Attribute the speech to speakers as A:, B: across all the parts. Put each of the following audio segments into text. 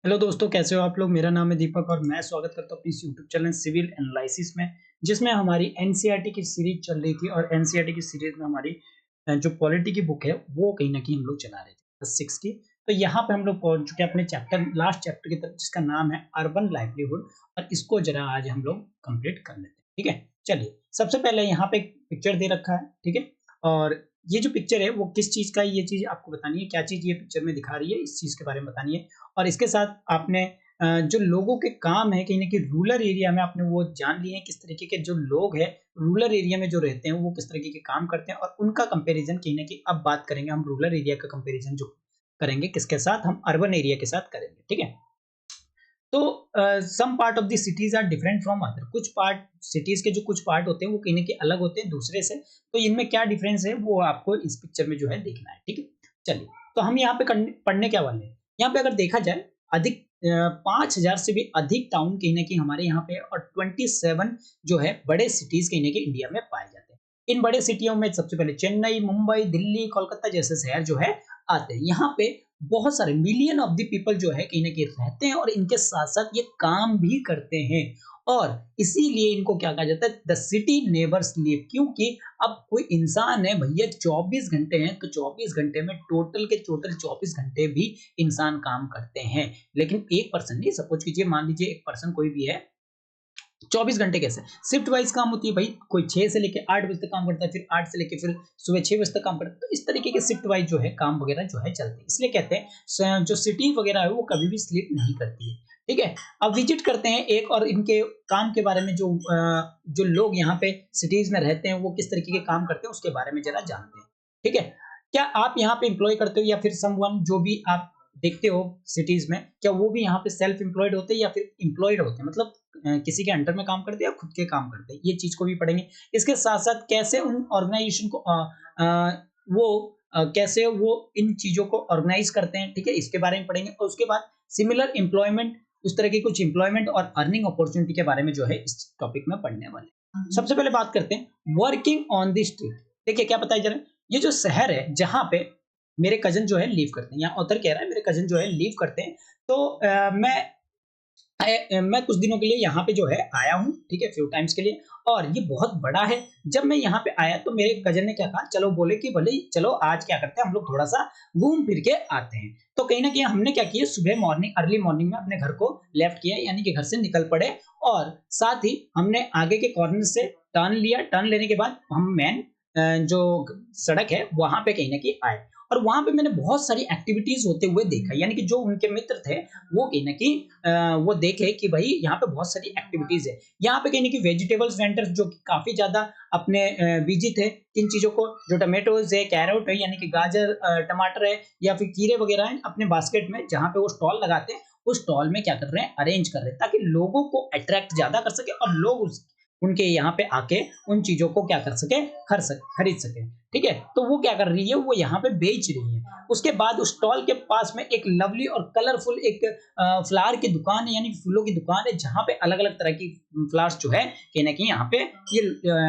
A: Hello दोस्तों, कैसे हो आप लोग। मेरा नाम है दीपक और मैं स्वागत करता हूँ अपनी इस यूट्यूब चैनल सिविल एनालिसिस में, जिसमें हमारी एनसीईआरटी की सीरीज चल रही थी। और एनसीईआरटी की सीरीज में हमारी जो पॉलिटी की बुक है वो कहीं ना कहीं हम लोग चला रहे थे 6 की। तो यहाँ पे हम लोग पहुंच चुके हैं अपने चैप्टर लास्ट चैप्टर की तरफ, जिसका नाम है अर्बन लाइवलीहुड। और इसको जरा आज हम लोग कंप्लीट कर लेते हैं। ठीक है, चलिए सबसे पहले यहाँ पे एक पिक्चर दे रखा है। ठीक है, और ये जो पिक्चर है वो किस चीज का है, ये चीज आपको बतानी है। क्या चीज ये पिक्चर में दिखा रही है, इस चीज के बारे में बतानी है। और इसके साथ आपने जो लोगों के काम है कहीं ना कहीं रूरल एरिया में आपने वो जान लिए हैं, किस तरीके के जो लोग हैं रूरल एरिया में जो रहते हैं वो किस तरीके के काम करते हैं, और उनका कंपैरिजन कहीं ना कहीं अब बात करेंगे हम। रूरल एरिया का कंपैरिजन जो करेंगे किसके साथ, हम अर्बन एरिया के साथ करेंगे। ठीक है, तो some part of the cities are different from other. कुछ पार्ट सिटीज के जो कुछ पार्ट होते हैं वो कहीं ना कहीं अलग होते हैं दूसरे से। तो इनमें क्या डिफरेंस है वो आपको इस पिक्चर में जो है देखना है। ठीक है, चलिए तो हम यहाँ पे पढ़ने क्या वाले हैं। यहाँ पे अगर देखा जाए अधिक 5,000 से भी अधिक टाउन कहीं ना कहीं हमारे यहाँ पे, और 27 जो है बड़े सिटीज कहीं ना कहीं इंडिया में पाए जाते हैं। इन बड़े सिटियों में सबसे पहले चेन्नई, मुंबई, दिल्ली, कोलकाता जैसे शहर जो है आते हैं। यहाँ पे बहुत सारे मिलियन ऑफ द पीपल जो है कहीं ना कहीं रहते हैं, और इनके साथ साथ ये काम भी करते हैं। और इसीलिए इनको क्या कहा जाता है, द सिटी नेबर्स लिव। क्योंकि अब कोई इंसान है भैया, 24 घंटे हैं तो 24 घंटे में टोटल के टोटल 24 घंटे भी इंसान काम करते हैं। लेकिन एक पर्सन नहीं, सपोज कीजिए मान लीजिए एक पर्सन कोई भी है, 24 घंटे कैसे, शिफ्ट वाइज काम होती है भाई। कोई 6 से लेके 8 बजे तक काम करता है, फिर 8 से लेके फिर सुबह 6 बजे तक काम करता है। तो इस तरीके के शिफ्ट वाइज जो है काम वगैरह जो है चलते हैं। इसलिए कहते हैं जो सिटी वगैरह है वो कभी भी स्लीप नहीं करती है। ठीक है, अब विजिट करते हैं एक, और इनके काम के बारे में जो लोग यहाँ पे सिटीज में रहते हैं वो किस तरीके के काम करते हैं उसके बारे में जरा जानते हैं। ठीक है, क्या आप यहाँ पे एम्प्लॉय करते हो, या फिर समवन जो भी आप देखते हो सिटीज में, क्या वो भी यहाँ पे सेल्फ एम्प्लॉयड होते हैं या फिर एम्प्लॉयड होते हैं, मतलब किसी के अंडर में काम करते हैं या खुद के काम करते हैं। ये चीज को भी पढ़ेंगे। इसके साथ साथ कैसे उन ऑर्गेनाइजेशन को कैसे वो इन चीजों को ऑर्गेनाइज करते हैं। ठीक है, इसके बारे में पढ़ेंगे। और उसके बाद सिमिलर एम्प्लॉयमेंट, उस तरह की कुछ एम्प्लॉयमेंट और अर्निंग अपॉर्चुनिटी के बारे में जो है इस टॉपिक में पढ़ने वाले हैं। सबसे पहले बात करते हैं वर्किंग ऑन द स्ट्रीट। देखिए क्या पता है जरा, ये जो शहर है जहां पे मेरे कजन जो है लीव करते हैं, यहाँ ऑथर कह रहा है मेरे कजन जो है लीव करते हैं। तो मैं कुछ दिनों के लिए यहाँ पे जो है आया हूँ। ठीक है, फ्यू टाइम्स के लिए, और ये बहुत बड़ा है। जब मैं यहाँ पे आया तो मेरे कजन ने क्या कहा, चलो बोले कि भले चलो आज क्या करते हैं हम लोग थोड़ा सा घूम फिर के आते हैं। तो कहीं ना कहीं हमने क्या किया, सुबह मॉर्निंग अर्ली मॉर्निंग में अपने घर को लेफ्ट किया, यानी कि घर से निकल पड़े। और साथ ही हमने आगे के कॉर्नर से टर्न लिया। टर्न लेने के बाद हम मेन जो सड़क है वहां पे कहीं ना कहीं आए। और वहां पे मैंने बहुत सारी एक्टिविटीज होते हुए देखा, यानी कि जो उनके मित्र थे वो कहीं ना कहीं वो देखे कि भाई यहाँ पे बहुत सारी एक्टिविटीज है। यहाँ पे कहीं ना कहीं वेजिटेबल्स वेंडर्स जो कि काफी ज्यादा अपने बिजी थे किन चीजों को, जो टमेटोज है, कैरेट है, यानी कि गाजर, टमाटर है, या फिर खीरे वगैरह है, अपने बास्केट में जहाँ पे वो स्टॉल लगाते हैं उस स्टॉल में क्या कर रहे हैं, अरेंज कर रहे हैं, ताकि लोगों को अट्रैक्ट ज्यादा कर सके और लोग उनके यहाँ पे आके उन चीजों को क्या कर सके, खरीद सके। ठीक है, तो वो क्या कर रही है, वो यहाँ पे बेच रही है। उसके बाद उस स्टॉल के पास में एक लवली और कलरफुल एक फ्लावर की दुकान है, यानी फूलों की दुकान है, जहां पे अलग अलग तरह की फ्लावर्स जो है कहीं ना कहीं यहाँ पे ये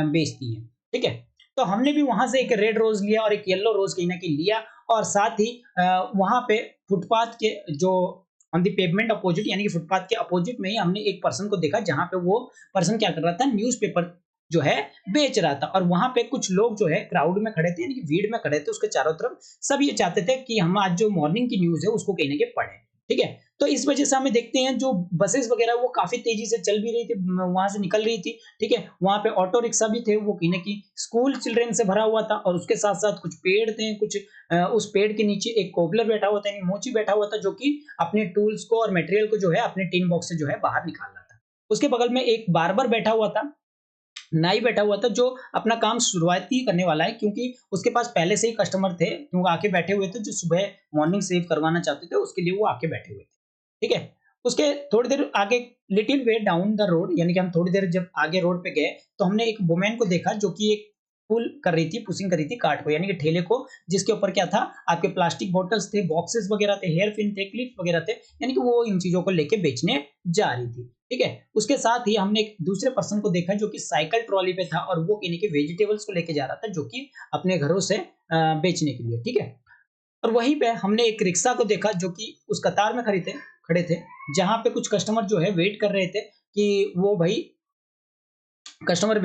A: बेचती है। ठीक है, तो हमने भी वहां से एक रेड रोज लिया और एक येलो रोज कहीं ना कहीं लिया। और साथ ही वहां पे फुटपाथ के जो ऑन द पेवमेंट अपोजिट, यानी कि फुटपाथ के अपोजिट में ही हमने एक पर्सन को देखा, जहां पे वो पर्सन क्या कर रहा था, न्यूज़पेपर जो है बेच रहा था। और वहां पे कुछ लोग जो है क्राउड में खड़े थे, यानी कि भीड़ में खड़े थे उसके चारों तरफ। सब ये चाहते थे कि हम आज जो मॉर्निंग की न्यूज है उसको कहीं ना कहीं पढ़ें। ठीक है, तो इस वजह से हमें देखते हैं जो बसेस वगैरह वो काफी तेजी से चल भी रही थी, वहां से निकल रही थी। ठीक है, वहां पे ऑटो रिक्शा भी थे, वो कहीं ना कहीं स्कूल चिल्ड्रेन से भरा हुआ था। और उसके साथ साथ कुछ पेड़ थे, कुछ उस पेड़ के नीचे एक कोबलर बैठा हुआ था, यानी मोची बैठा हुआ था, जो कि अपने टूल्स को और मटेरियल को जो है अपने टिन बॉक्स से जो है बाहर निकाल रहा था। उसके बगल में एक बार्बर बैठा हुआ था, नाई बैठा हुआ था, जो अपना काम शुरुआती करने वाला है, क्योंकि उसके पास पहले से ही कस्टमर थे, क्योंकि आके बैठे हुए थे, जो सुबह मॉर्निंग सेव करवाना चाहते थे, उसके लिए वो आके बैठे हुए थे। ठीक है, उसके थोड़ी देर आगे little way down the road, यानी कि हम थोड़ी देर जब आगे रोड पे गए तो हमने एक वुमेन को देखा जो कि एक पुल कर रही थी, पुशिंग कर रही थी कार्ट को, यानी कि ठेले को, जिसके ऊपर क्या था, आपके प्लास्टिक बॉटल्स थे, बॉक्सेस वगैरह थे, हेयर पिन थे, क्लिप वगैरह थे, यानी कि वो इन चीजों को लेके बेचने जा रही थी। ठीक है, उसके साथ ही हमने एक दूसरे पर्सन को देखा जो कि साइकिल ट्रॉली पे था, और वो यानी कि वेजिटेबल्स को लेके जा रहा था, जो कि अपने घरों से बेचने के लिए। ठीक है, और वहीं पे हमने एक रिक्शा को देखा जो कि उस कतार में खड़ी थे, खड़े थे, जहाँ पे कुछ कस्टमर जो है वेट कर रहे थे कि वो भाई कस्टमर का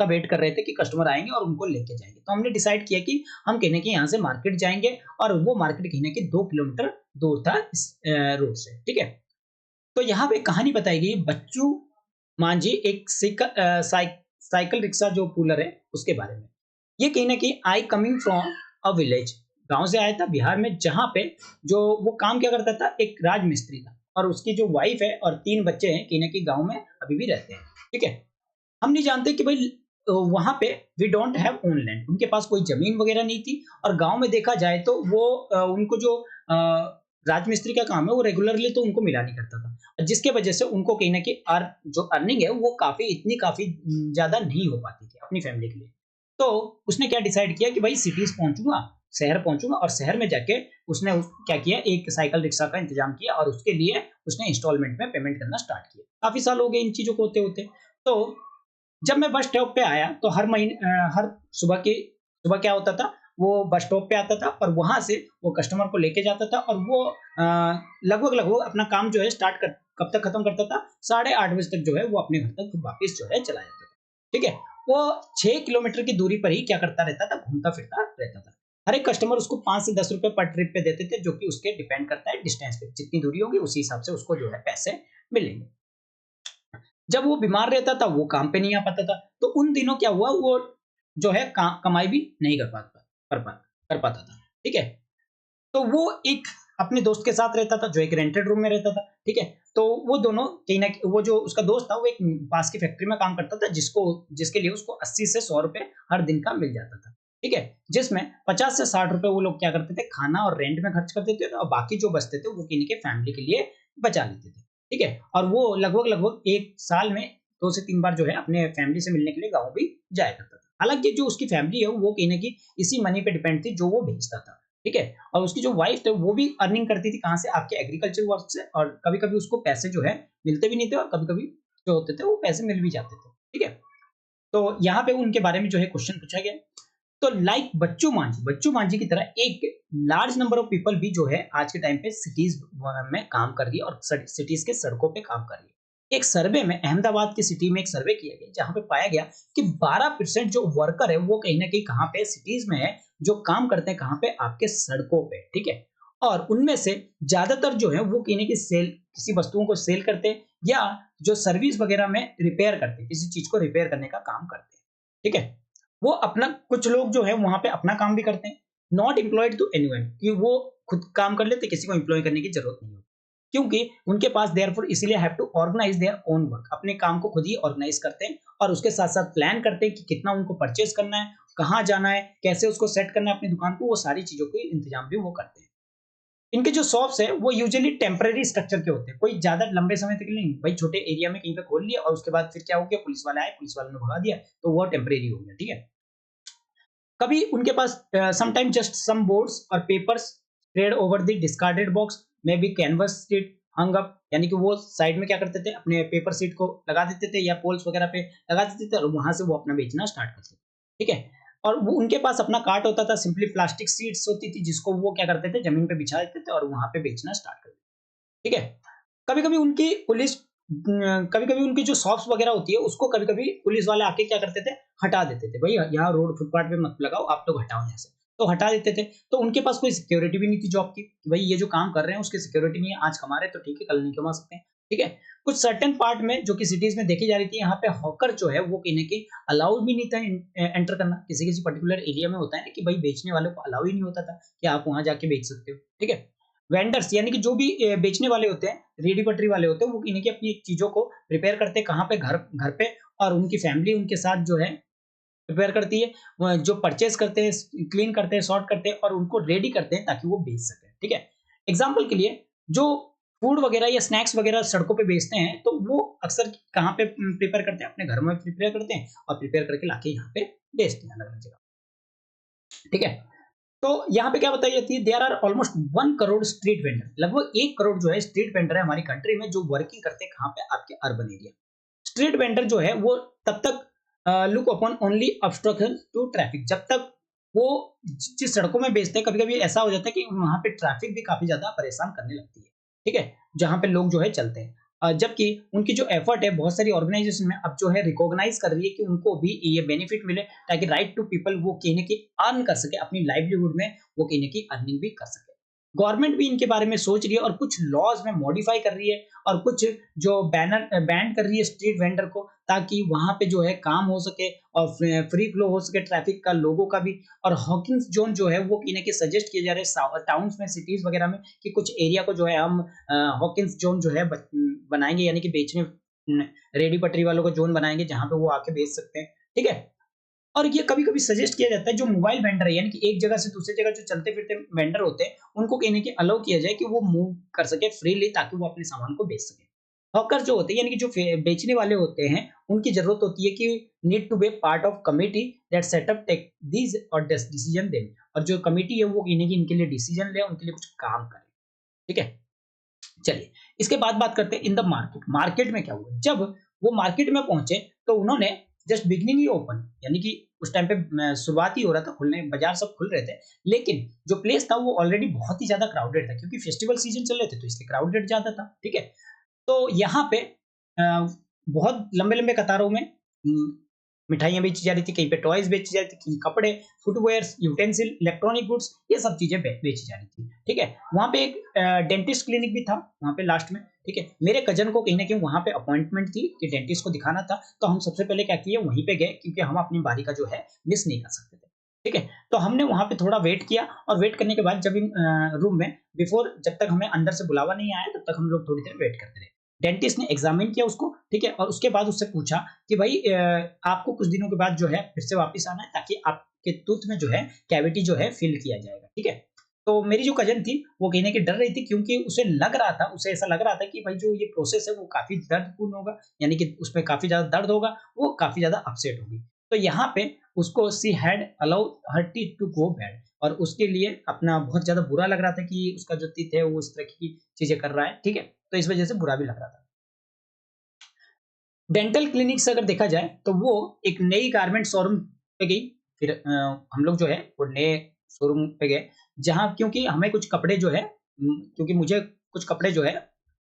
A: वेट कर रहे थे कि कस्टमर आएँगे और उनको लेके जाएँगे। तो हमने डिसाइड किया कि हम कहीं न कहीं यहाँ से मार्केट जाएँगे और वो मार्केट कहीं न कहीं 2 किलोमीटर दूर था इस रोड से, ठीक है? तो यहाँ पे कहानी बताई गई बच्चू मांझी एक साइकिल रिक्शा जो पुलर है उसके बारे में। ये कहीं न कहीं I coming from a village, गाँव से आया था बिहार में, जहाँ पे जो वो काम क्या करता था, एक राजमिस्त्री था और उसकी जो वाइफ है और 3 बच्चे हैं कहीं न कहीं गाँव में अभी भी रहते हैं, ठीक है? हम नहीं जानते कि भाई वहाँ पे we don't have own land, उनके पास कोई ज़मीन वगैरह नहीं थी और गाँव में देखा जाए तो वो उनको जो राजमिस्त्री का काम है वो रेगुलरली तो उनको मिला नहीं करता था। जिसके वजह से उनको कहीं न कहीं जो अर्निंग है वो काफ़ी ज़्यादा नहीं हो पाती थी अपनी फैमिली के लिए। तो उसने क्या डिसाइड किया कि भाई सिटीज़ पहुँचूँगा, शहर पहुँचूँगा और शहर में जाके उसने क्या किया, एक साइकिल रिक्शा का इंतज़ाम किया और उसके लिए उसने इंस्टॉलमेंट में पेमेंट करना स्टार्ट किया। काफ़ी साल हो गए इन चीज़ों को होते-होते। तो जब मैं बस स्टॉप पे आया तो हर सुबह क्या होता था, वो बस स्टॉप पे आता था और वहाँ से वो कस्टमर को लेके जाता था और वो लगभग अपना काम जो है स्टार्ट कर कब तक खत्म करता था, 8:30 बजे तक जो है वो अपने घर तक वापस जो है चला जाता था। ठीक है? वो 6 किलोमीटर की दूरी पर ही क्या करता रहता था, घूमता-फिरता रहता था। हर एक कस्टमर उसको 5 से 10 रुपए पर ट्रिप पे देते थे, जो कि उसके डिपेंड करता है डिस्टेंस पे। जितनी दूरी होगी उसी हिसाब से उसको जो है पैसे मिलेंगे। जब वो बीमार रहता था, वो काम पे नहीं आ पाता था। तो उन दिनों क्या हुआ, वो जो है कमाई भी नहीं कर पाता था। ठीक है? तो वो एक अपने दोस्त के साथ रहता था, जो एक रेंटेड रूम में रहता था। ठीक है? तो वो दोनों कहीं न वो जो उसका दोस्त था, वो एक पास की फैक्ट्री में काम करता था, जिसके लिए उसको 80 से 100 रुपए हर दिन का मिल जाता था। ठीक है? जिसमें 50 से 60 रुपए वो लोग क्या करते थे, खाना और रेंट में खर्च कर देते थे और बाकी जो बचते थे, वो कहीं न कहीं फैमिली के लिए बचा लेते थे। ठीक है? और वो लगभग 1 साल में 2 से 3 बार जो है अपने फैमिली से मिलने के लिए गाँव भी जाया करता था। हालाँकि जो उसकी फैमिली है, वो कहीं न कहीं इसी मनी पे डिपेंड थी, जो वो भेजता था। ठीक है? और उसकी जो वाइफ थी, वो भी अर्निंग करती थी कहाँ से? आपके एग्रीकल्चर वर्क से, और कभी-कभी उसको पैसे जो है मिलते भी नहीं थे और कभी-कभी जो होते थे, वो पैसे मिल भी जाते थे। ठीक है? तो यहाँ पे उनके बारे में जो है क्वेश्चन पूछा गया। तो लाइक बच्चू मांझी की तरह एक लार्ज नंबर ऑफ पीपल भी जो है आज के टाइम पे सिटीज में काम कर रही है और सिटीज के सड़कों पे काम कर रही है। एक सर्वे में अहमदाबाद की सिटी में एक सर्वे किया गया, जहां पे पाया गया कि 12% जो वर्कर है वो कहीं ना कहीं कहाँ पे सिटीज में है, जो काम करते हैं कहाँ पे, आपके सड़कों पे। ठीक है? और उनमें से ज्यादातर जो है वो कहीं ना कहीं सेल किसी वस्तुओं को सेल करते हैं या जो सर्विस वगैरह में रिपेयर करते हैं, किसी चीज को रिपेयर करने का काम करते हैं। ठीक है? वो अपना कुछ लोग जो है वहाँ पे अपना काम भी करते हैं, नॉट एम्प्लॉयड टू एनीवन, कि वो खुद काम कर लेते, किसी को एम्प्लॉय करने की जरूरत नहीं होती। क्योंकि उनके पास देयरफॉर इसीलिए have to organise their own work, अपने काम को खुद ही ऑर्गेनाइज करते हैं और उसके साथ-साथ प्लान करते हैं कि कितना उनको परचेज़ करना है, कहाँ जाना है, कैसे उसको सेट करना है अपनी दुकान को, वो सारी चीज़ों के इंतजाम भी वो करते हैं। इनके जो शॉप्स है वो यूजुअली टेम्परेरी स्ट्रक्चर के होते हैं, कोई ज्यादा लंबे समय तक नहीं, भाई छोटे एरिया में कहीं पे खोल लिया और उसके बाद फिर क्या हो गया, पुलिस वाले आए, पुलिस वालों ने भगा दिया, तो वो टेम्परेरी हो गया। ठीक है? कभी उनके पास समटाइम जस्ट सम बोर्ड्स और papers spread over the discarded box में be canvas sheet hung up, यानी कि वो साइड में क्या करते थे, अपने पेपर शीट को लगा देते थे या पोल्स वगैरह पे लगा देते थे और वहां से वो अपना बेचना स्टार्ट करते थे। ठीक है? और वो उनके पास अपना कार्ट होता था, सिंपली प्लास्टिक शीट्स होती थी जिसको वो क्या करते थे, जमीन पे बिछा देते थे और वहां पे बेचना स्टार्ट कर देते। ठीक है? कभी-कभी उनकी पुलिस कभी-कभी उनकी जो शॉप्स वगैरह होती है, उसको कभी-कभी पुलिस वाले आके क्या करते थे, हटा देते थे। भई यहाँ रोड फुटपाथ पे मत लगाओ, आप लोग हटाओ यहाँ से। तो हटा देते थे। तो उनके पास कोई सिक्योरिटी भी नहीं थी जॉब की, कि भई ये जो काम कर रहे हैं उसकी सिक्योरिटी नहीं है, आज कमा रहे हैं तो ठीक है, कल नहीं कमा सकते हैं। ठीक है? कुछ सर्टेन पार्ट में जो कि सिटीज़ में देखी जा रही थी, यहाँ पे हॉकर जो है वो कहीं न कहीं अलाउड भी नहीं था एंटर करना। किसी-किसी पर्टिकुलर एरिया में होता है ना कि भई बेचने वालों को अलाउ ही नहीं होता था कि आप वहाँ जाके बेच सकते हो। ठीक है? वेंडर्स यानी कि जो भी बेचने वाले होते हैं, रेडी पटरी वाले होते हैं, वो कहीं न कहीं अपनी चीज़ों को प्रिपेयर करते हैं कहाँ पे, घर घर पे, और उनकी फैमिली उनके साथ जो है प्रिपेयर करती है। जो परचेज़ करते हैं, क्लीन करते हैं, सॉर्ट करते हैं और उनको रेडी करते हैं ताकि वो बेच सकें। ठीक है? एग्ज़ाम्पल के लिए जो फूड वगैरह या स्नैक्स वगैरह सड़कों पे बेचते हैं, तो वो अक्सर कहाँ पे प्रिपेयर करते हैं? अपने घर में प्रिपेयर करते हैं और प्रिपेयर करके लाके यहाँ पे बेचते हैं अलग-अलग जगह। ठीक है? तो यहाँ पे क्या बताई जाती है, there are almost 1 crore street vendor, लगभग 1 करोड़ जो है स्ट्रीट वेंडर है हमारी कंट्री में, जो वर्किंग करते हैं कहाँ पे, आपके अर्बन एरिया। स्ट्रीट वेंडर जो है वो तब तक look upon only obstruction to traffic, जब तक वो जिस सड़कों में बेचते हैं, कभी कभी ऐसा हो जाता है कि वहां पे ट्रैफिक भी काफी ज्यादा परेशान करने लगती है। ठीक है? जहाँ पे लोग जो है चलते हैं। जबकि उनकी जो एफर्ट है बहुत सारी ऑर्गेनाइजेशन में अब जो है रिकॉग्नाइज कर रही है कि उनको भी ये बेनिफिट मिले, ताकि राइट टू पीपल वो कहीं न कहीं अर्न कर सके, अपनी लाइवलीहुड में वो कहीं न कहीं अर्निंग भी कर सके। गवर्नमेंट भी इनके बारे में सोच रही है और कुछ लॉज़ में मॉडिफाई कर रही है, और कुछ जो बैन कर रही है स्ट्रीट वेंडर को, ताकि वहाँ पे जो है काम हो सके और फ्री फ्लो हो सके ट्रैफिक का, लोगों का भी। और हॉकिंस ज़ोन जो है वो कहीं न कहीं सजेस्ट किए जा रहे हैं टाउन्स में, सिटीज़ वगैरह में, कि कुछ एरिया को जो है हम हॉकिंस ज़ोन जो है बनाएँगे, यानी कि बेचने रेहड़ी पटरी वालों को ज़ोन बनाएँगे जहाँ पे वो आके बेच सकते हैं। ठीक है? और ये कभी-कभी सजेस्ट किया जाता है जो मोबाइल वेंडर है, यानी कि एक जगह से दूसरी जगह जो चलते-फिरते वेंडर होते हैं, उनको कहीं न कहीं अलाउ किया जाए कि वो मूव कर सके फ्रीली, ताकि वो अपने सामान को बेच सकें। हॉकर जो होते हैं, यानी कि जो बेचने वाले होते हैं, उनकी ज़रूरत होती है कि need to be part of committee that set up take these और डिसीजन देम, और जो कमिटी है वो कहीं न कहीं इनके लिए डिसीजन ले, उनके लिए कुछ काम करे। ठीक है? चलिए, इसके बाद बात करते हैं इन द मार्केट। मार्केट में क्या हुआ? जब वो मार्केट में पहुँचे तो उन्होंने जस्ट बिगिनिंग ही ओपन, यानी कि उस टाइम पे शुरुआत ही हो रहा था, खुलने बाज़ार सब खुल रहे थे। लेकिन जो प्लेस था वो ऑलरेडी बहुत ही ज़्यादा क्राउडेड था, क्योंकि फेस्टिवल सीज़न चल रहे थे तो इसलिए क्राउडेड ज़्यादा था। ठीक है? तो यहाँ पे बहुत लंबे-लंबे कतारों में मिठाइयाँ बेची जा रही थी, कहीं पे टॉयज़ बेची जा रही थी, कहीं कपड़े, फुटवियर्स, यूटेंसिल, इलेक्ट्रॉनिक गुड्स, ये सब चीज़ें बेची जा रही थी। ठीक है? वहाँ पे एक डेंटिस्ट क्लिनिक भी था, वहाँ पे लास्ट में। ठीक है? मेरे कज़न को कहीं न कहीं वहाँ पे अपॉइंटमेंट थी कि डेंटिस्ट को दिखाना था, तो हम सबसे पहले क्या किए, वहीं पे गए, क्योंकि हम अपनी बारी का जो है मिस नहीं कर सकते थे। ठीक है? तो हमने वहाँ पे थोड़ा वेट किया, और वेट करने के बाद जब इन रूम में जब तक हमें अंदर से बुलावा नहीं आया, तब तक हम लोग थोड़ी देर वेट करते रहे। डेंटिस्ट ने एग्ज़ामिन किया उसको, ठीक है? और उसके बाद उससे पूछा कि भाई आपको कुछ दिनों के बाद जो है फिर से वापस आना है, ताकि आपके टूथ में जो है कैविटी जो है फिल किया जाएगा। ठीक है? तो मेरी जो कज़न थी वो कहीं न कहीं डर रही थी, क्योंकि उसे ऐसा लग रहा था कि भाई जो ये प्रोसेस है वो काफ़ी दर्दपूर्ण होगा, यानी कि उसमें काफ़ी ज़्यादा दर्द होगा, वो काफ़ी ज़्यादा अपसेट होगी। तो यहाँ पे उसको she had allowed her teeth to go bad, और उसके लिए अपना बहुत ज़्यादा बुरा लग रहा था कि उसका जो टीथ है वो इस तरह की चीज़ें कर रहा है। ठीक है? तो इस वज़ह से बुरा भी लग रहा था। डेंटल क्लिनिक से अगर देखा जाए तो वो एक नई गारमेंट शोरूम पे गई। फिर हम लोग जो है वो नए शोरूम पे गए, जहाँ क्योंकि हमें कुछ कपड़े जो है क्योंकि मुझे कुछ कपड़े जो है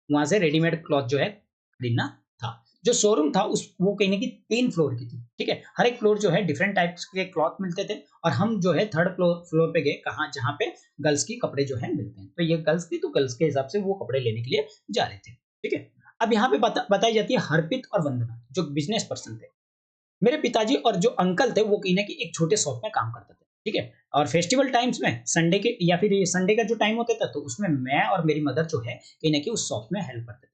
A: वहाँ से रेडीमेड क्लॉथ जो है खरीदना था। जो शोरूम था उस वो कहीं न कहीं 3 फ्लोर की थी, ठीक है? हर एक फ्लोर जो है डिफरेंट टाइप्स के क्लॉथ मिलते थे, और हम जो है 3rd फ्लोर पे गए, कहाँ जहाँ पे गर्ल्स की कपड़े जो है मिलते हैं। तो ये गर्ल्स थी, तो गर्ल्स के हिसाब से वो कपड़े लेने के लिए जा रहे थे, ठीक है? अब यहाँ पे बताई जाती है हरप्रीत और वंदना, जो बिज़नेस पर्सन थे। मेरे पिताजी और जो अंकल थे वो कहीं न कहीं एक छोटे शॉप में काम करते थे, ठीक है? और फेस्टिवल टाइम्स में संडे के या फिर ये संडे का जो टाइम होता था, तो उसमें मैं और मेरी मदर जो है कहीं न कहीं उस शॉप में हेल्प करते थे।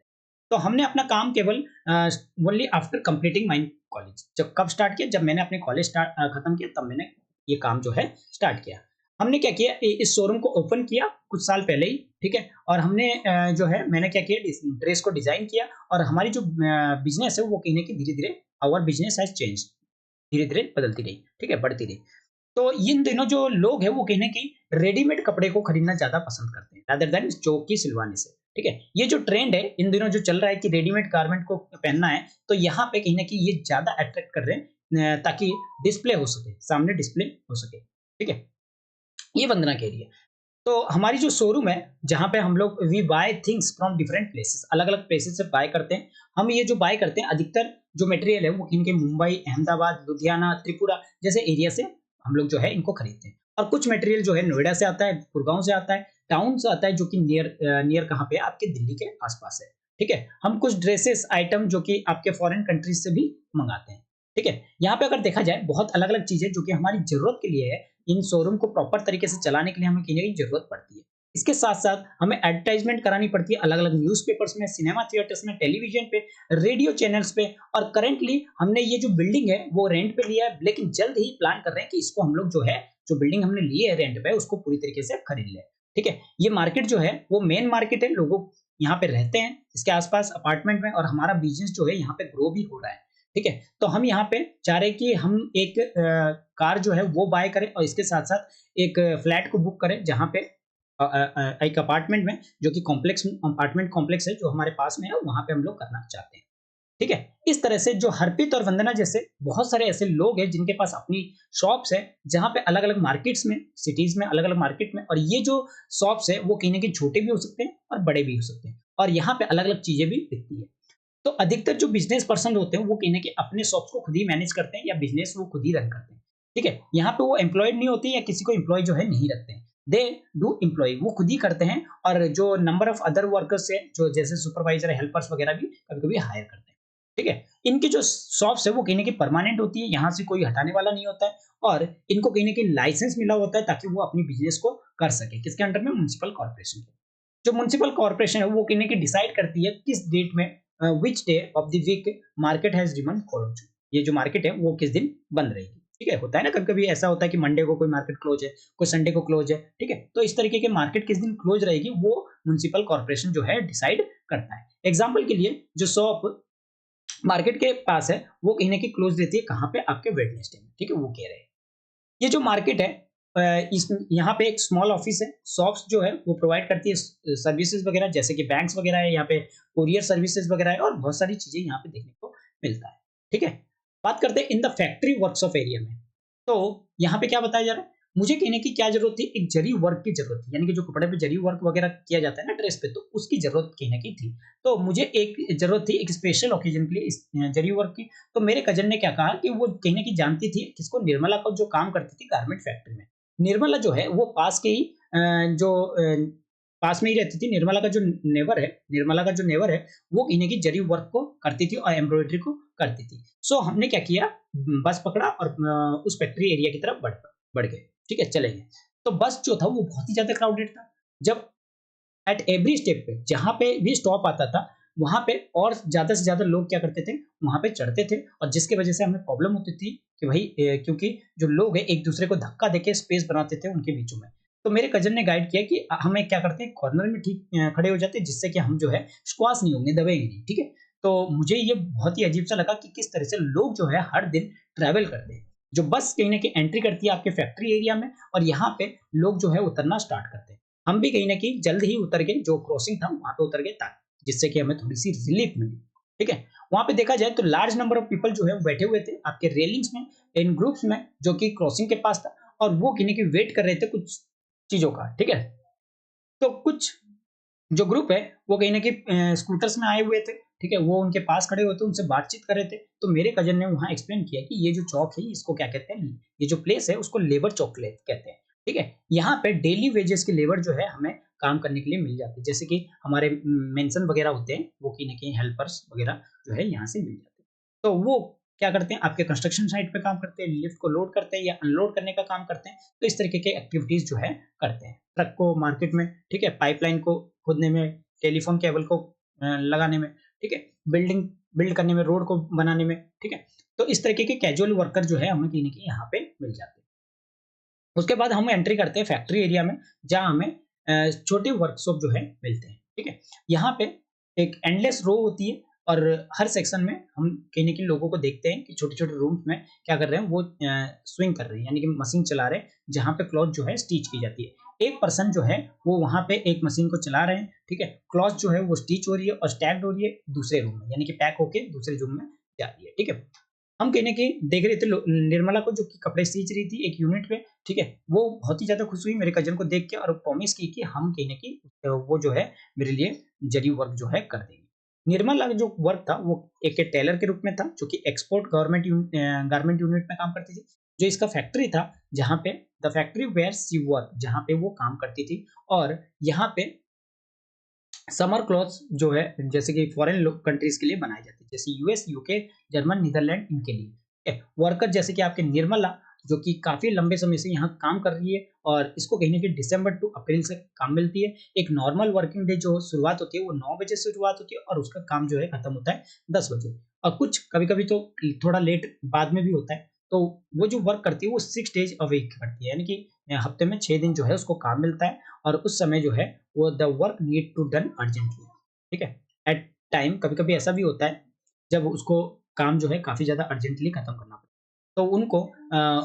A: तो हमने अपना काम केवल only after completing my college, जब कब स्टार्ट किया, जब मैंने अपने कॉलेज खत्म किया, तब मैंने ये काम जो है स्टार्ट किया। हमने क्या किया, इस शोरूम को ओपन किया कुछ साल पहले ही, ठीक है? और हमने जो है मैंने क्या किया, ड्रेस को डिज़ाइन किया, और हमारी जो बिज़नेस है वो कहीं न कहीं धीरे-धीरे आवर बिज़नेस हैज़ चेंज्ड, धीरे-धीरे बदलती रही, ठीक है? बढ़ती रही। तो इन दिनों जो लोग हैं वो कहीं न कहीं रेडीमेड कपड़े को खरीदना ज़्यादा पसंद करते हैं रादर दैन चौक की सिलवाने से, ठीक है? ये जो ट्रेंड है इन दिनों जो चल रहा है कि रेडीमेड गारमेंट को पहनना है, तो यहाँ पे कहीं न कहीं ये ज़्यादा अट्रैक्ट कर रहे हैं, ताकि डिस्प्ले हो सके, सामने डिस्प्ले हो सके, ठीक है? ये वंदना कह रही है। तो हमारी जो शोरूम है, जहाँ पे हम लोग we buy things from different places, अलग-अलग प्लेसेस से बाय करते हैं। हम ये जो बाय करते हैं, अधिकतर जो मटेरियल है वो इनके मुंबई, अहमदाबाद, लुधियाना, त्रिपुरा जैसे एरिया से हम लोग जो है इनको खरीदते हैं। और कुछ मटेरियल जो है नोएडा से आता है, गुड़गाँव से आता है, टाउन से आता है, जो कि नियर कहाँ पे है, आपके दिल्ली के आस-पास है। ठीक है? हम कुछ ड्रेसेस आइटम जो कि आपके फॉरेन कंट्रीज से भी मँगाते हैं। ठीक है? यहाँ पे अगर देखा जाए बहुत अलग-अलग चीज़ें जो कि हमारी ज़रूरत के लिए है, इन शोरूम को प्रॉपर तरीके से चलाने के लिए हमें कहीं न कहीं ज़रूरत पड़ती है। इसके साथ-साथ हमें एडवर्टाइज़मेंट करानी पड़ती है अलग-अलग न्यूज़पेपर्स में, सिनेमा थिएटर्स में, टेलीविज़न पे, रेडियो चैनल्स पे, और करंटली हमने ये जो बिल्डिंग है वो रेंट पे लिया है, लेकिन जल्द ही प्लान कर रहे हैं कि इसको हम लोग जो है, जो बिल्डिंग हमने ली है रेंट पे, उसको पूरी तरीके से खरीद लें। ठीक है? ये मार्केट जो है वो मेन मार्केट है, लोग यहाँ पे रहते हैं, इसके आस-पास अपार्टमेंट में, और हमारा बिज़नेस जो है यहाँ पे ग्रो भी हो रहा है। ठीक है? तो हम यहाँ पे चाह रहे हैं कि हम एक कार जो है वो बाय करें, और इसके साथ-साथ एक फ्लैट को बुक करें, जहाँ पे एक अपार्टमेंट में, जो कि अपार्टमेंट कॉम्प्लेक्स है जो हमारे पास में है, वहाँ पे हम लोग करना चाहते हैं। ठीक है? इस तरह से जो हरप्रीत और वंदना जैसे बहुत सारे ऐसे लोग हैं जिनके पास अपनी शॉप्स है, जहाँ पे अलग-अलग मार्केट्स में, सिटीज़ में अलग-अलग मार्केट में, और ये जो शॉप्स है वो कहीं न कहीं छोटे भी हो सकते हैं और बड़े भी हो सकते हैं, और यहाँ पे अलग-अलग चीज़ें भी बिकती है। तो अधिकतर जो बिज़नेस पर्सन होते हैं वो कहीं न कहीं अपने शॉप्स को खुद ही मैनेज करते हैं या बिज़नेस वो खुद ही रन करते हैं। ठीक है? यहाँ पे वो एम्प्लॉयड नहीं होते या किसी को एम्प्लॉयी जो है नहीं रखते हैं। दे डू एम्प्लॉयी, वो खुद ही करते हैं, और जो नंबर ऑफ अदर वर्कर्स है, जो जैसे सुपरवाइज़र, हेल्पर्स वगैरह भी कभी-कभी हायर करते हैं। ठीक है? इनकी जो शॉप्स है वो कहीं न कहीं परमानेंट होती है, यहाँ से कोई हटाने वाला नहीं होता है, और इनको कहीं न कहीं लाइसेंस मिला होता है ताकि वो अपनी बिज़नेस को कर सकें। किसके अंडर में? म्युनिसिपल कॉर्पोरेशन के। जो म्युनिसिपल कॉर्पोरेशन है वो कहीं न कहीं डिसाइड करती है किस डेट में, which day of the week market has remained closed. ये जो मार्केट है वो किस दिन बंद रहेगी। ठीक है? होता है ना कभी-कभी ऐसा होता है कि मंडे को कोई मार्केट क्लोज़ है, कोई संडे को क्लोज़ है। ठीक है? तो इस तरीके के मार्केट किस दिन क्लोज़ रहेगी वो म्युनिसिपल कॉर्पोरेशन जो है डिसाइड करता है। एग्ज़ाम्पल के लिए जो शॉप मार्केट के पास है वो कहीं न कहीं क्लोज़ रहती है कहाँ पे? आपके वेडनेसडे में। ठीक है? वो कह रहे हैं। ये जो मार्केट है, इस यहाँ पे एक स्मॉल ऑफिस है, शॉप्स जो है वो प्रोवाइड करती है सर्विसेज वगैरह, जैसे कि बैंक्स वगैरह है, यहाँ पे कुरियर सर्विसेज वगैरह है, और बहुत सारी चीजें यहाँ पे देखने को मिलता है। ठीक है? बात करते हैं in the factory workshop area में। तो यहाँ पे क्या बताया जा रहा है? मुझे कहने की क्या जरूरत थी? एक जरी वर्क की जरूरत थी, यानी कि जो कपड़े पे जरी वर्क वगैरह किया जाता है ना ड्रेस पे, तो उसकी जरूरत कहने की थी। तो मुझे एक जरूरत थी एक स्पेशल ओकेजन के लिए इस जरी वर्क की। तो मेरे कज़न ने क्या कहा कि वो कहीं न कहीं जानती थी किसको? निर्मला को, जो काम करती थी गारमेंट फैक्ट्री में। निर्मला जो है वो पास के ही पास में ही रहती थी। निर्मला का जो नेबर है वो कहीं न कहीं जरी वर्क को करती थी और एम्ब्रॉयडरी को करती थी। सो हमने क्या किया, बस पकड़ा और उस फैक्ट्री एरिया की तरफ बढ़ गए। ठीक है? चले गए। तो बस जो था वो बहुत ही ज़्यादा क्राउडेड था। जब एट एवरी स्टेप पे जहाँ पे भी स्टॉप आता था, वहाँ पे और ज़्यादा से ज़्यादा लोग क्या करते थे, वहाँ पे चढ़ते थे, और जिसकी वज़ह से हमें प्रॉब्लम होती थी कि भई क्योंकि जो लोग हैं एक-दूसरे को धक्का देके स्पेस बनाते थे उनके बीचों में। तो मेरे कज़न ने गाइड किया कि हमें क्या करते हैं, कॉर्नर में ठीक खड़े हो जाते हैं, जिससे कि हम जो है स्क्वाश नहीं होंगे, दबेंगे नहीं, ठीक है? तो मुझे ये बहुत ही अजीब-सा लगा कि किस तरह से लोग जो है हर दिन ट्रैवल करते हैं। जो बस कहीं न कहीं एंट्री करती है आपके फैक्ट्री एरिया में, और यहाँ पे लोग जो है उतरना स्टार्ट करते हैं। हम भी कहीं न कहीं जल्द ही उतर गए, जो क्रॉसिंग था वहाँ पे उतर गए, ताकि जिससे कि हमें थोड़ी-सी रिलीफ मिली। ठीक है? वहाँ पे देखा जाए तो लार्ज नंबर ऑफ पीपल जो है वो बैठे हुए थे आपके रेलिंग्स में, इन ग्रुप्स में, जो कि क्रॉसिंग के पास था, और वो कहीं न कहीं वेट कर रहे थे कुछ चीज़ों का। ठीक है? तो कुछ जो ग्रुप है वो कहीं न कहीं स्कूटर्स में आए हुए थे, ठीक है? वो उनके पास खड़े हुए थे, उनसे बातचीत कर रहे थे। तो मेरे कज़न ने वहाँ एक्सप्लेन किया कि ये जो चौक है इसको क्या कहते हैं, ये जो प्लेस है उसको लेबर चौक कहते हैं, ठीक है? यहाँ पे डेली वेजेस के लेबर जो है हमें काम करने के लिए मिल जाते हैं। जैसे कि हमारे मेंशन वगैरह होते हैं, वो कहीं न कहीं हेल्पर्स वगैरह जो है यहाँ से मिल जाते हैं। तो वो क्या करते हैं, आपके कंस्ट्रक्शन साइट पे काम करते हैं, लिफ्ट को लोड करते हैं या अनलोड करने का काम करते हैं। तो इस तरीके के एक्टिविटीज़ जो है करते हैं। ट्रक को मार्केट में, ठीक है? पाइपलाइन को खोदने में, टेलीफ़ोन केबल को लगाने में, ठीक है? बिल्डिंग बिल्ड करने में, रोड को बनाने में, ठीक है? तो इस तरीके के कैजुअल वर्कर जो है हमें कहीं न कहीं यहाँ पे मिल जाते हैं। उसके बाद हम एंट्री करते हैं फैक्ट्री एरिया में, जहाँ हमें छोटे वर्कशॉप जो है मिलते हैं, ठीक है? यहाँ पे एक एंडलेस रो होती है, और हर सेक्शन में हम कहीं न कहीं लोगों को देखते हैं कि छोटे-छोटे रूम्स में क्या कर रहे हैं, वो स्विंग कर रहे हैं, यानी कि मशीन चला रहे हैं, जहाँ पे क्लॉथ जो है स्टिच की जाती है। एक पर्सन जो है वो वहाँ पे एक मशीन को चला रहे हैं, ठीक है? क्लॉथ जो है वो स्टिच हो रही है और स्टैक्ड हो रही है दूसरे रूम में, यानी कि पैक होके दूसरे रूम में जा रही है, ठीक है? हम कहीं न कहीं देख रहे थे निर्मला को, जो कि कपड़े सींच रही थी एक यूनिट पे, ठीक है? वो बहुत ही ज़्यादा खुश हुई मेरे कज़न को देख के, और प्रॉमिस की कि हम कहीं न कहीं वो जो है मेरे लिए ज़री वर्क जो है कर देंगी। निर्मला का जो वर्क था वो एक टेलर के रूप में था, जो कि एक्सपोर्ट गारमेंट यूनिट में काम करती थी। जो इसका फैक्ट्री था, जहाँ पे the factory where she work, जहाँ पे वो काम करती थी, और यहाँ पे समर क्लॉथ्स जो है जैसे कि फॉरेन कंट्रीज के लिए बनाई जाती है, जैसे यूएस, यूके, जर्मन, नीदरलैंड, इनके लिए वर्कर, जैसे कि आपके निर्मला, जो कि काफी लंबे समय से यहाँ काम कर रही है, और इसको कहीं ना कहीं दिसंबर टू अप्रैल से काम मिलती है। एक नॉर्मल वर्किंग डे जो शुरुआत होती है वो 9 बजे से शुरुआत होती है, और उसका काम जो है खत्म होता है 10 बजे, और कुछ कभी कभी तो थोड़ा लेट बाद में भी होता है। तो वो जो वर्क करती है वो 6 डेज अ वीक करती है, यानी कि हफ्ते में 6 दिन जो है उसको काम मिलता है, और उस समय जो है वो the work need to done urgently, ठीक है? एट टाइम कभी-कभी ऐसा भी होता है जब उसको काम जो है काफ़ी ज़्यादा अर्जेंटली खत्म करना पड़ता है। तो उनको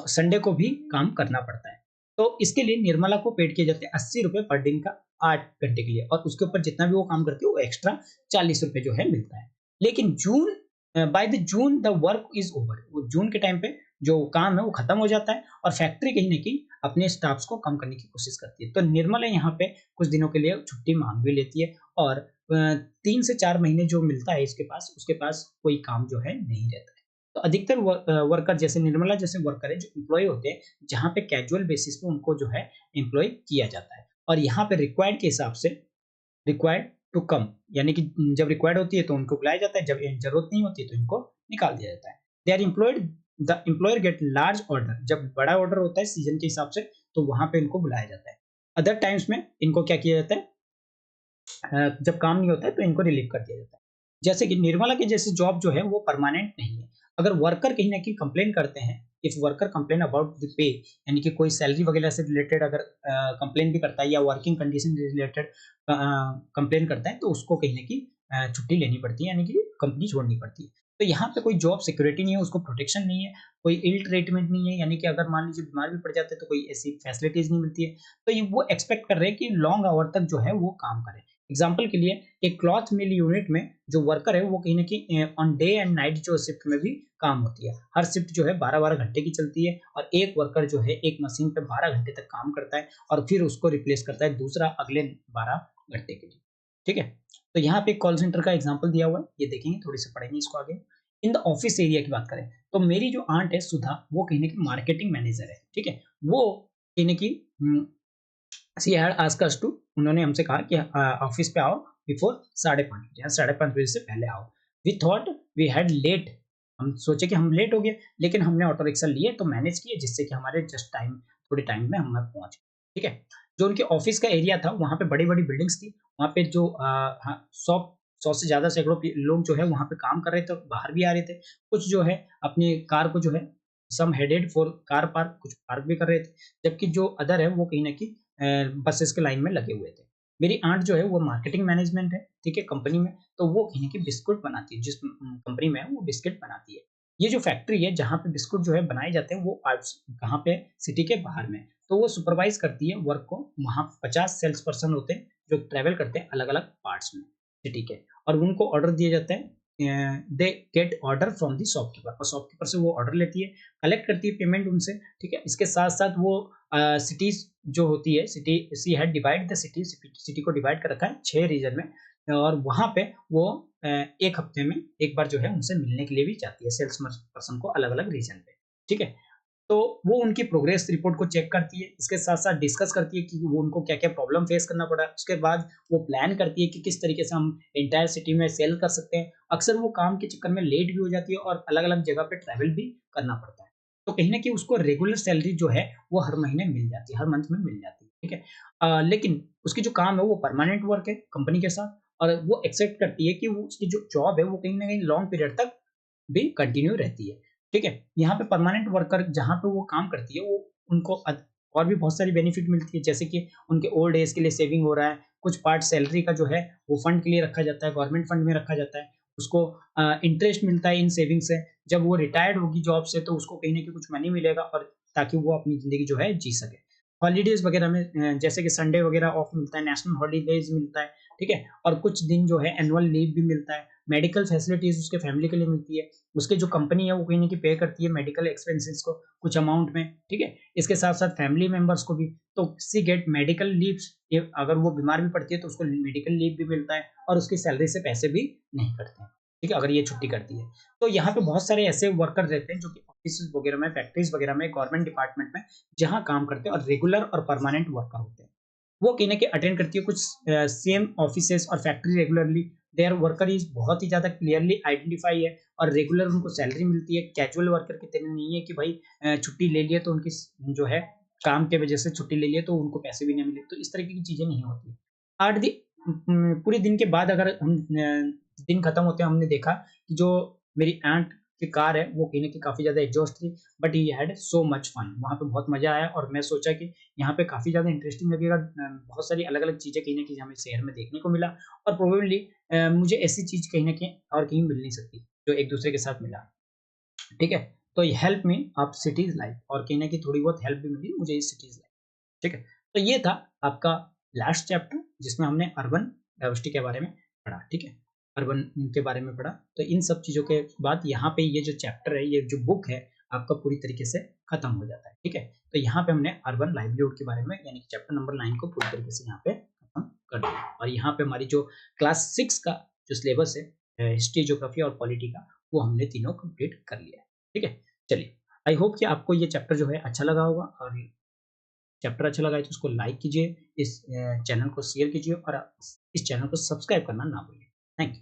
A: संडे को भी काम करना पड़ता है। तो इसके लिए निर्मला को पेड किए जाते हैं ₹80 पर दिन का 8 घंटे के लिए, और उसके ऊपर जितना भी वो काम करती है वो एक्स्ट्रा ₹40 जो है मिलता है। लेकिन June by the June the work is over, वो जून के टाइम पे जो काम है वो खत्म हो जाता है और फैक्ट्री कहीं ना कहीं अपने स्टाफ्स को कम करने की कोशिश करती है। तो निर्मला यहाँ पे कुछ दिनों के लिए छुट्टी मांग भी लेती है और 3 से 4 महीने जो मिलता है इसके पास, उसके पास कोई काम जो है नहीं रहता है। तो अधिकतर वर्कर जैसे निर्मला जैसे वर्कर है जो एम्प्लॉय होते हैं, जहाँ पे कैजुअल बेसिस पे उनको जो है एम्प्लॉय किया जाता है और यहाँ पे रिक्वायर्ड के हिसाब से रिक्वायर्ड टू कम, यानी कि जब रिक्वायर्ड होती है तो उनको बुलाया जाता है, जब जरूरत नहीं होती है तो इनको निकाल दिया जाता है। They are employed, the employer get large order, जब बड़ा ऑर्डर होता है सीजन के हिसाब से तो वहां पे इनको बुलाया जाता है। अदर टाइम्स में इनको क्या किया जाता है, जब काम नहीं होता है तो इनको रिलीव कर दिया जाता है। जैसे कि निर्मला के जैसे जॉब जो है वो परमानेंट नहीं है। अगर वर्कर कहीं न कहीं कंप्लेन करते हैं, if worker complain about the pay, यानी कि कोई सैलरी वगैरह से रिलेटेड अगर कंप्लेन भी करता है या वर्किंग कंडीशन से रिलेटेड कंप्लेन करता है तो उसको कहीं न कहीं छुट्टी लेनी पड़ती है, यानी कि कंपनी छोड़नी पड़ती है। तो यहाँ पे कोई जॉब सिक्योरिटी नहीं है, उसको प्रोटेक्शन नहीं है, कोई इल ट्रीटमेंट नहीं है, यानी कि अगर मान लीजिए बीमार भी पड़ जाते हैं तो कोई ऐसी फैसिलिटीज़ नहीं मिलती है। तो ये वो एक्सपेक्ट कर रहे हैं कि लॉन्ग आवर तक जो है वो काम करें। एग्जाम्पल के लिए एक क्लॉथ मिल यूनिट में जो वर्कर है वो कहीं ना कहीं ऑन डे एंड नाइट जो शिफ्ट में भी काम होती है। हर शिफ्ट जो है 12-12 घंटे की चलती है और एक वर्कर जो है एक मशीन पे 12 घंटे तक काम करता है और फिर उसको रिप्लेस करता है दूसरा अगले 12 घंटे के लिए। ठीक है, तो यहाँ पे कॉल सेंटर का एग्जाम्पल दिया हुआ है, ये देखेंगे, थोड़ी सी पढ़ेंगे इसको आगे। इन द ऑफिस एरिया की बात करें तो मेरी जो आंट है सुधा, वो कहीं ना कहीं मार्केटिंग मैनेजर है। ठीक है, वो कहीं ना कहीं she had asked us to, उन्होंने हमसे कहा कि ऑफिस पे आओ बिफोर 5:30 बजे, 5:30 बजे से पहले आओ। We thought we had late, हम सोचे कि हम लेट हो गए, लेकिन हमने ऑटो रिक्शा लिए तो मैनेज किए जिससे कि हमारे जस्ट टाइम, थोड़े टाइम में हम पहुंच गए। ठीक है, जो उनके ऑफिस का एरिया था वहाँ पे बड़ी बड़ी बिल्डिंग्स थी, वहाँ पे जो 100 से ज्यादा सैकड़ों लोग जो है वहाँ पे काम कर रहे थे, बाहर भी आ रहे थे। कुछ जो है अपनी कार को जो है, सम हेडेड फॉर कार पार्क, कुछ पार्क भी कर रहे थे, जबकि जो अदर है वो कहीं ना कहीं बसेस के लाइन में लगे हुए थे। मेरी आंट जो है वो मार्केटिंग मैनेजमेंट है, ठीक है, कंपनी में, तो वो कहीं की बिस्कुट बनाती है, जिस कंपनी में है वो बिस्किट बनाती है। ये जो फैक्ट्री है जहाँ पे बिस्कुट जो है बनाए जाते हैं वो कहाँ पे, सिटी के बाहर में। तो वो सुपरवाइज करती है वर्क को, वहाँ 50 सेल्स पर्सन होते हैं जो ट्रेवल करते हैं अलग अलग पार्ट्स में सिटी के, और उनको ऑर्डर दिए जाते हैं। They get order from the shopkeeper, और शॉपकीपर से वो ऑर्डर लेती है, कलेक्ट करती है पेमेंट उनसे। ठीक है, इसके साथ साथ वो सिटीज जो होती है, city, she had divide the city, city को डिवाइड कर रखा है 6 रीजन में, और वहां पे वो एक हफ्ते में एक बार जो है उनसे मिलने के लिए भी जाती है, सेल्स पर्सन को, अलग अलग रीजन पे। ठीक है, तो वो उनकी प्रोग्रेस रिपोर्ट को चेक करती है, इसके साथ साथ डिस्कस करती है कि वो उनको क्या क्या प्रॉब्लम फेस करना पड़ा। उसके बाद वो प्लान करती है कि किस तरीके से हम एंटायर सिटी में सेल कर सकते हैं। अक्सर वो काम के चक्कर में लेट भी हो जाती है और अलग अलग जगह पे ट्रैवल भी करना पड़ता है। तो कहीं ना कहीं उसको रेगुलर सैलरी जो है वो हर महीने मिल जाती है, हर मंथ में मिल जाती है। ठीक है, लेकिन उसकी जो काम है वो परमानेंट वर्क है कंपनी के साथ, और वो एक्सेप्ट करती है कि वो उसकी जो जॉब है वो कहीं ना कहीं लॉन्ग पीरियड तक भी कंटिन्यू रहती है। ठीक है, यहाँ पे परमानेंट वर्कर जहाँ पे वो काम करती है वो, उनको और भी बहुत सारी बेनिफिट मिलती है, जैसे कि उनके ओल्ड एज के लिए सेविंग हो रहा है, कुछ पार्ट सैलरी का जो है वो फंड के लिए रखा जाता है, गवर्नमेंट फंड में रखा जाता है, उसको इंटरेस्ट मिलता है इन सेविंग से। जब वो रिटायर्ड होगी जॉब से तो उसको कहीं ना कहीं कुछ मनी मिलेगा, और ताकि वो अपनी जिंदगी जो है जी सके। हॉलीडेज वगैरह में जैसे कि संडे वगैरह ऑफ मिलता है, नेशनल हॉलीडेज मिलता है। ठीक है, और कुछ दिन जो है एनुअल लीव भी मिलता है, मेडिकल फैसिलिटीज उसके फैमिली के लिए मिलती है, उसके जो कंपनी है वो कहीं ना कहीं पे करती है मेडिकल एक्सपेंसेस को कुछ अमाउंट में। ठीक है, इसके साथ साथ फैमिली मेंबर्स को भी, तो सी गेट मेडिकल लीव्स, अगर वो बीमार भी पड़ती है तो उसको मेडिकल लीव भी मिलता है, और उसकी सैलरी से पैसे भी नहीं कटते हैं। ठीक है, अगर ये छुट्टी करती है। तो यहाँ पे बहुत सारे ऐसे वर्कर रहते हैं जो कि ऑफिस वगैरह में, फैक्ट्रीज वगैरह में, गवर्नमेंट डिपार्टमेंट में जहाँ काम करते हैं और रेगुलर और परमानेंट वर्कर होते हैं। वो कहीं न कहीं अटेंड करती है कुछ सेम ऑफिसेज़ और factory regularly. Their worker is बहुत ही ज़्यादा क्लियरली आइडेंटिफाई है और रेगुलर उनको सैलरी मिलती है। कैजुअल वर्कर की तरह नहीं है कि भाई छुट्टी ले लिया तो उनकी जो है काम की वजह से छुट्टी ले लिया तो उनको पैसे भी नहीं मिले। तो इस तरीके की चीज़ें नहीं होती। आठ दि पूरे दिन के बाद अगर हम दिन खत्म होते हैं, हमने देखा कि जो मेरी आंट की कार है वो कहीं न कहीं काफ़ी ज़्यादा एग्ज़ॉस्ट थी, but he had so much fun, वहाँ पे बहुत मज़ा आया और मैं सोचा कि यहाँ पे काफ़ी ज़्यादा इंटरेस्टिंग लगेगा। बहुत सारी अलग-अलग चीज़ें कहीं न कहीं हमें शहर में देखने को मिला, और प्रोबेबली मुझे ऐसी चीज़ कहीं न कहीं और कहीं मिल नहीं सकती, जो एक दूसरे के साथ मिला। ठीक है? तो ये help me of cities life, और कहीं न कहीं थोड़ी बहुत हेल्प भी मिली मुझे इस सिटीज़ लाइफ। ठीक है? तो ये था आपका लास्ट चैप्टर जिसमें हमने अर्बन डाइवर्सिटी के बारे में पढ़ा। ठीक है? अर्बन के बारे में पढ़ा। तो इन सब चीज़ों के बाद यहाँ पे ये जो चैप्टर है, ये जो बुक है, आपका पूरी तरीके से खत्म हो जाता है, ठीक है? तो यहाँ पे हमने अर्बन लाइवलीहुड के बारे में यानी कि चैप्टर नंबर 9 को पूरी तरीके से यहाँ पे खत्म कर दिया और यहाँ पे हमारी जो क्लास 6 का जो सिलेबस है हिस्ट्री, ज्योग्राफी और पॉलिटी का, वो हमने तीनों कंप्लीट कर लिया है, ठीक है? चलिए, आई होप कि आपको ये चैप्टर जो है अच्छा लगा होगा और चैप्टर अच्छा लगा है तो उसको लाइक कीजिए, इस चैनल को शेयर कीजिए और इस चैनल को सब्सक्राइब करना ना भूलिए। Thank you.